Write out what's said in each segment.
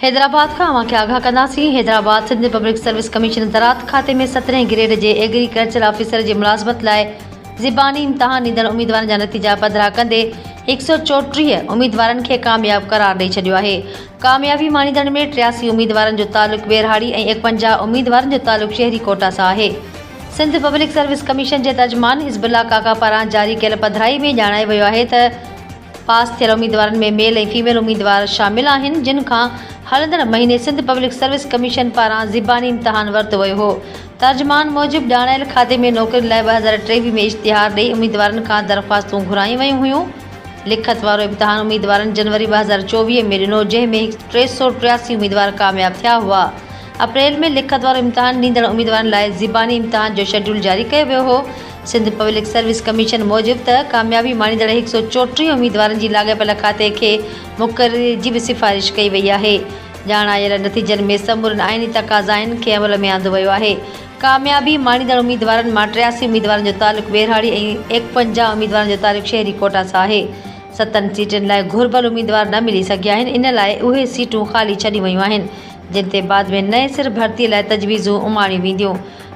हैदराबाद का अवां खे आगाह कंदासीं। Hyderabad Sindh public service commission दरात खाते में 17 ग्रेड जे एग्रीकल्चर ऑफिसर जी मुलाज़मत लाइ ज़िबानी इम्तिहान ॾींदड़ उम्मीदवारनि जा नतीजा पधिरा कंदे 134 उम्मीदवारनि खे कामयाब करार ॾेई छॾियो आहे। कामयाबी माणींदड़ में 83 उम्मीदवारनि जो तालुक़ बेरहाड़ी ऐं 51 उम्मीदवारनि जो तालुक़ शहरी कोटा सां आहे। सिंध पब्लिक सर्विस कमीशन जे तर्जुमान हिज़बुल्ला काका पारां जारी कयल पधिराई में ॼाणायो वियो आहे त पास थियल उम्मीदवारनि में मेल ऐं फीमेल उम्मीदवार शामिल आहिनि, जिन खां हलंदड़ महीने सिंध पब्लिक सर्विस कमीशन पारां ज़िबानी इम्तिहान वरितो वियो हो। तर्जुमान मूजिबि ॼाणायल खाते में नौकरी लाइ 2023 में इश्तिहार ॾेई उम्मीदवारनि खां दरख़्वास्तूं घुरायूं वयूं हुयूं। लिखत वारो इम्तिहान उम्मीदवारनि जनवरी 2024 में ॾिनो, जंहिं में 383 उम्मीदवार कामयाब थिया हुआ। अप्रैल में लिखत वारो इम्तिहान ॾींदड़ उम्मीदवारनि लाइ ज़िबानी इम्तिहान जो शेड्यूल जारी कयो वियो हो। सिंध पब्लिक सर्विस कमीशन मूजिबि त कामयाबी माणींदड़ 134 उम्मीदवारनि जी लाॻापियल खाते खे मुक़ररी जी बि सिफ़ारिश कई वई आहे। ॼाणायल नतीजनि में समूरनि आइनी तक़ाज़ाइनि खे अमल में आंदो वियो आहे। कामयाबी माणींदड़ उम्मीदवारनि मां 83 उम्मीदवारनि जो तालुक़ बेरहाड़ी ऐं 51 उम्मीदवारनि जो तालुक़ शहरी कोटा सां आहे। 7 सीटुनि लाइ घुरिबल उम्मीदवार न मिली सघिया आहिनि। इन लाइ उहे सीटूं ख़ाली छॾियूं वयूं आहिनि, जिन ते बाद में नए सिर भर्तीअ लाइ तजवीज़ूं उमाणियूं वेंदियूं।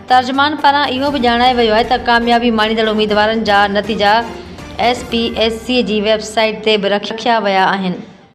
तर्जुमान पारां इहो बि ॼाणायो वियो आहे त कामयाबी माणींदड़ उम्मीदवारनि जा नतीजा SPSC जी वेबसाइट ते बि रखिया विया आहिनि।